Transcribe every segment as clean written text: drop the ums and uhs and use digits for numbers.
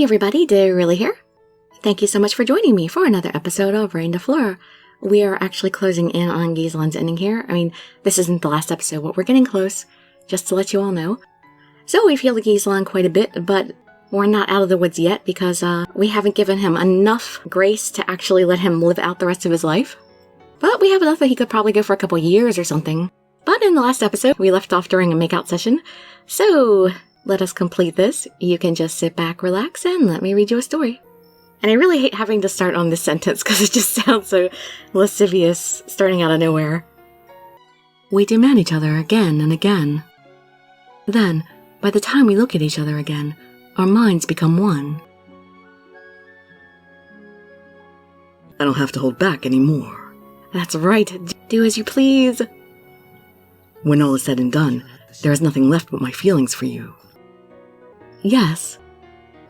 Hey everybody, Dirili here. Thank you so much for joining me for another episode of Reine Des Fleurs. We are actually closing in on Ghislain's ending here. I mean, this isn't the last episode, but we're getting close, just to let you all know. So we feel Ghislain quite a bit, but we're not out of the woods yet because we haven't given him enough grace to actually let him live out the rest of his life. But we have enough that he could probably go for a couple years or something. But in the last episode, we left off during a makeout session, so let us complete this. You can just sit back, relax, and let me read you a story. And I really hate having to start on this sentence because it just sounds so lascivious, starting out of nowhere. We demand each other again and again. Then, by the time we look at each other again, our minds become one. I don't have to hold back anymore. That's right, do as you please. When all is said and done, there is nothing left but my feelings for you. Yes,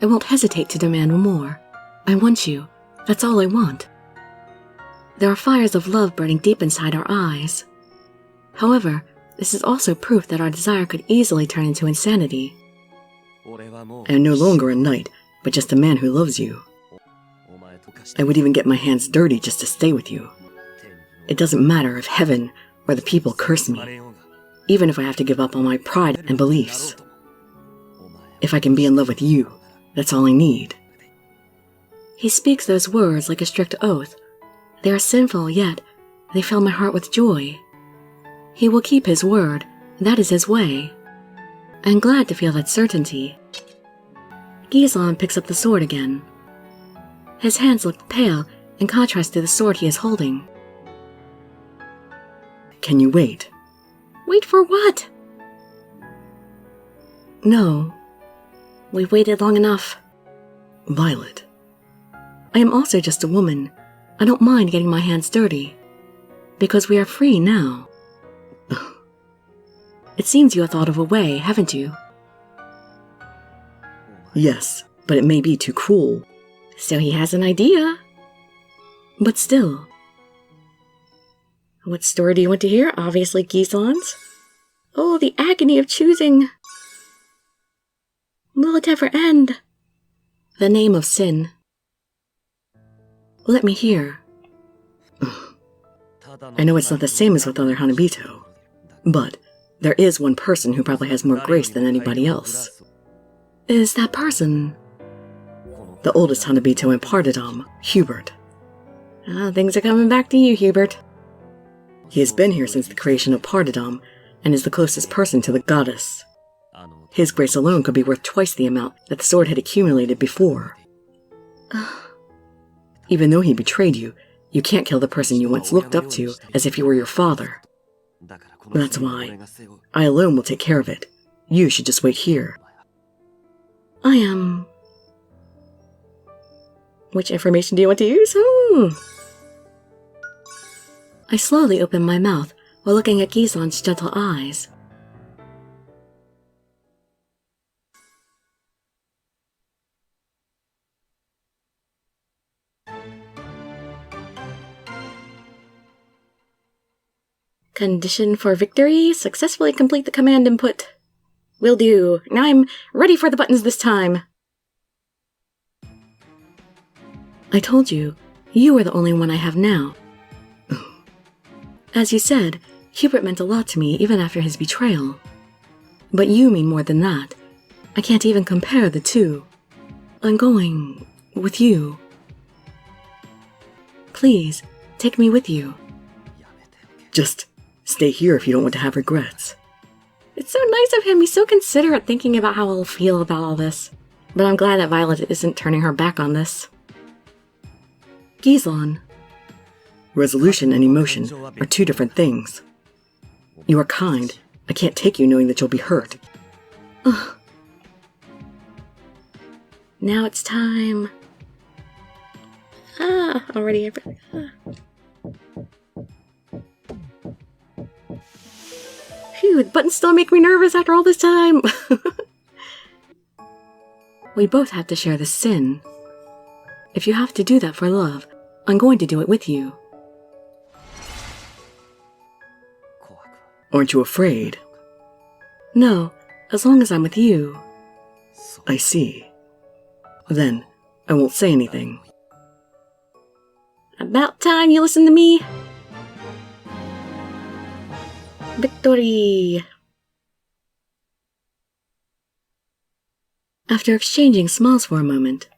I won't hesitate to demand more. I want you. That's all I want. There are fires of love burning deep inside our eyes. However, this is also proof that our desire could easily turn into insanity. I am no longer a knight, but just a man who loves you. I would even get my hands dirty just to stay with you. It doesn't matter if heaven or the people curse me, even if I have to give up on my pride and beliefs. If I can be in love with you, that's all I need. He speaks those words like a strict oath. They are sinful, yet they fill my heart with joy. He will keep his word. That is his way. I'm glad to feel that certainty. Ghislain picks up the sword again. His hands look pale in contrast to the sword he is holding. Can you wait? Wait for what? No. We've waited long enough. Violet. I am also just a woman. I don't mind getting my hands dirty. Because we are free now. It seems you have thought of a way, haven't you? Yes, but it may be too cruel. So he has an idea. But still. What story do you want to hear? Obviously Ghislain's. Oh, the agony of choosing. Will it ever end? The name of sin. Let me hear. I know it's not the same as with other Hanabito, but there is one person who probably has more grace than anybody else. Is that person? The oldest Hanabito in Partidom, Hubert. Things are coming back to you, Hubert. He has been here since the creation of Partidom, and is the closest person to the goddess. His grace alone could be worth twice the amount that the sword had accumulated before. Even though he betrayed you, you can't kill the person you once looked up to as if he were your father. That's why I alone will take care of it. You should just wait here. I am... Which information do you want to use? I slowly open my mouth while looking at Ghislain's gentle eyes. Condition for victory, successfully complete the command input. Will do. Now I'm ready for the buttons this time. I told you, you are the only one I have now. As you said, Hubert meant a lot to me even after his betrayal. But you mean more than that. I can't even compare the two. I'm going with you. Please, take me with you. Just stay here if you don't want to have regrets. It's so nice of him. He's so considerate thinking about how I'll feel about all this. But I'm glad that Violet isn't turning her back on this. Ghislain. Resolution and emotion are two different things. You are kind. I can't take you knowing that you'll be hurt. Ugh. Now it's time. Already. Phew, the buttons still make me nervous after all this time. We both have to share the sin. If you have to do that for love, I'm going to do it with you. Aren't you afraid? No, as long as I'm with you. I see. Then, I won't say anything. About time you listen to me. Victory! After exchanging smiles for a moment,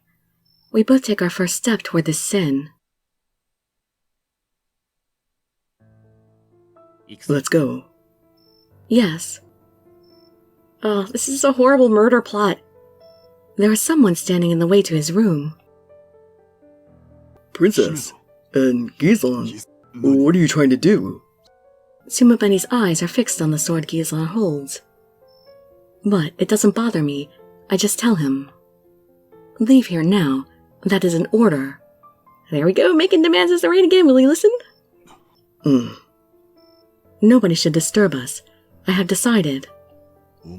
we both take our first step toward this sin. Let's go. Yes. Oh, this is a horrible murder plot. There is someone standing in the way to his room. Princess, and Ghislain, what are you trying to do? Sumabeni's eyes are fixed on the sword Ghislain holds. But it doesn't bother me, I just tell him. Leave here now, that is an order. There we go, making demands as the rain again, will you listen? Nobody should disturb us, I have decided.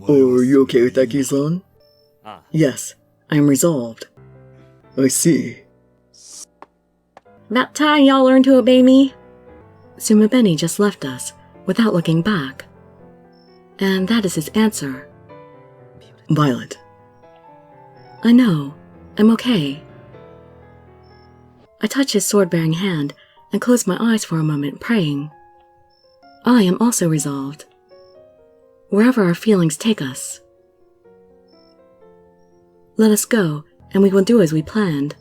Oh, are you okay with that, Ghislain? Yes, I am resolved. I see. About time y'all learn to obey me. Sumabeni just left us, without looking back. And that is his answer. Violet. I know, I'm okay. I touch his sword-bearing hand and close my eyes for a moment, praying. I am also resolved. Wherever our feelings take us. Let us go, and we will do as we planned.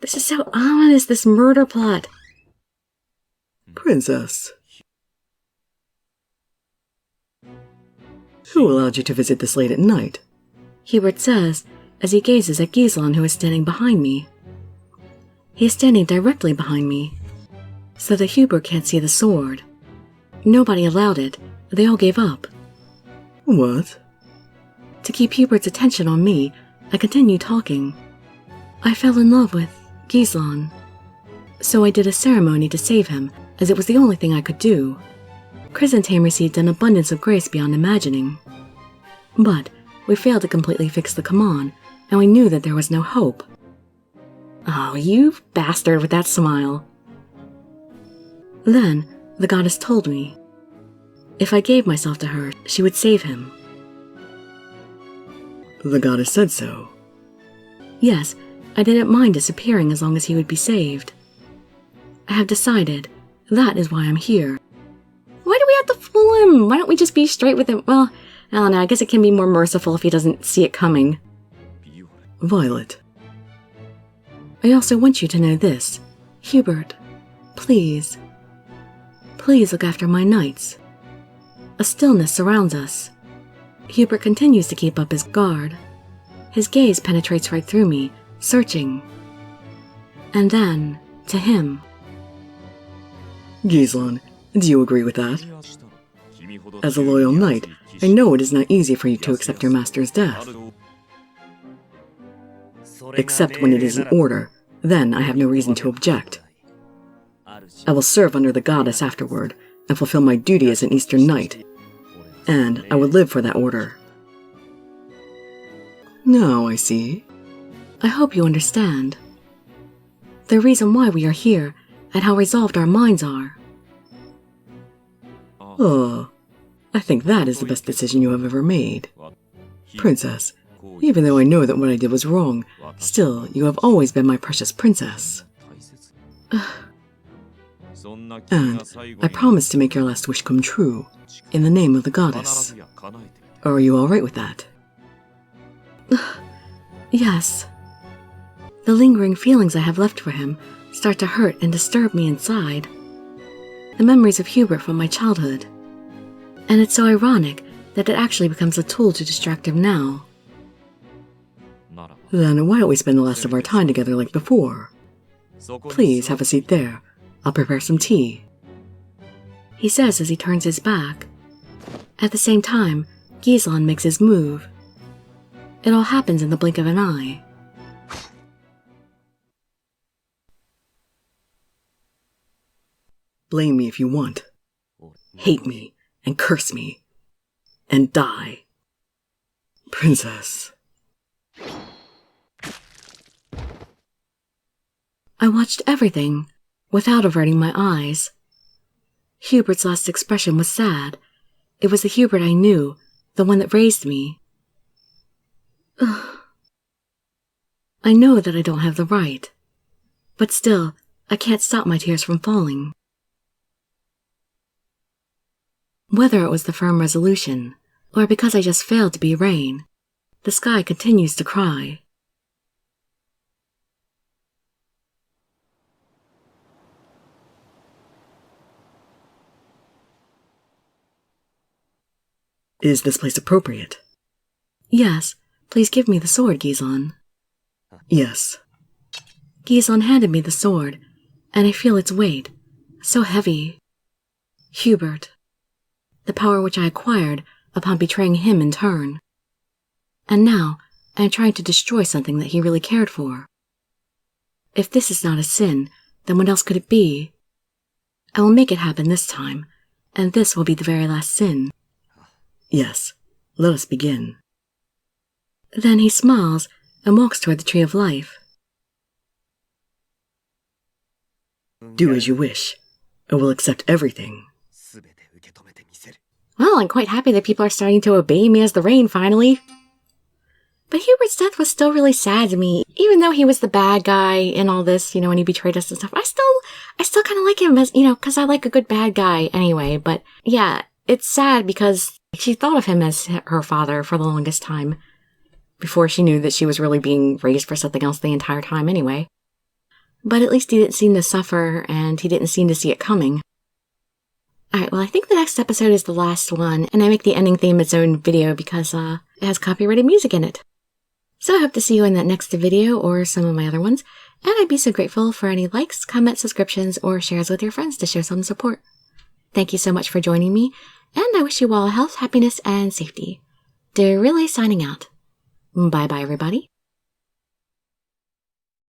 This is so ominous, this murder plot. Princess. Who allowed you to visit this late at night? Hubert says, as he gazes at Ghislain, who is standing behind me. He is standing directly behind me, so that Hubert can't see the sword. Nobody allowed it, they all gave up. What? To keep Hubert's attention on me, I continue talking. I fell in love with Ghislain, so I did a ceremony to save him, as it was the only thing I could do. Chrysantheme received an abundance of grace beyond imagining. But we failed to completely fix the Kaman, and we knew that there was no hope. Oh, you bastard with that smile. Then, the goddess told me, if I gave myself to her, she would save him. The goddess said so. Yes, I didn't mind disappearing as long as he would be saved. I have decided, that is why I'm here. Why do we have to fool him? Why don't we just be straight with him? Well, I don't know, I guess it can be more merciful if he doesn't see it coming. Violet. I also want you to know this. Hubert, please. Please look after my knights. A stillness surrounds us. Hubert continues to keep up his guard. His gaze penetrates right through me, searching. And then, to him. Ghislain, do you agree with that? As a loyal knight, I know it is not easy for you to accept your master's death. Except when it is an order, then I have no reason to object. I will serve under the goddess afterward, and fulfill my duty as an Eastern Knight. And I would live for that order. Now I see. I hope you understand. The reason why we are here, and how resolved our minds are. Oh, I think that is the best decision you have ever made. Princess, even though I know that what I did was wrong, still, you have always been my precious princess. And I promise to make your last wish come true, in the name of the goddess. Are you alright with that? Yes. The lingering feelings I have left for him start to hurt and disturb me inside. The memories of Hubert from my childhood. And it's so ironic that it actually becomes a tool to distract him now. Then why don't we spend the last of our time together like before? Please have a seat there. I'll prepare some tea. He says as he turns his back. At the same time, Ghislain makes his move. It all happens in the blink of an eye. Blame me if you want. Hate me, and curse me, and die. Princess. I watched everything, without averting my eyes. Hubert's last expression was sad. It was the Hubert I knew, the one that raised me. I know that I don't have the right. But still, I can't stop my tears from falling. Whether it was the firm resolution, or because I just failed to be Reine, the sky continues to cry. Is this place appropriate? Yes. Please give me the sword, Ghislain. Yes. Ghislain handed me the sword, and I feel its weight, so heavy. Hubert. The power which I acquired upon betraying him in turn. And now, I am trying to destroy something that he really cared for. If this is not a sin, then what else could it be? I will make it happen this time, and this will be the very last sin. Yes, let us begin. Then he smiles and walks toward the tree of life. Do as you wish. I will accept everything. Well, I'm quite happy that people are starting to obey me as the Reine, finally. But Hubert's death was still really sad to me. Even though he was the bad guy in all this, when he betrayed us and stuff, I still kind of like him as, because I like a good bad guy anyway. But yeah, it's sad because she thought of him as her father for the longest time, before she knew that she was really being raised for something else the entire time anyway. But at least he didn't seem to suffer, and he didn't seem to see it coming. Alright, well, I think the next episode is the last one, and I make the ending theme its own video because it has copyrighted music in it. So I hope to see you in that next video or some of my other ones, and I'd be so grateful for any likes, comments, subscriptions, or shares with your friends to show some support. Thank you so much for joining me, and I wish you all health, happiness, and safety. Dirili signing out. Bye-bye, everybody.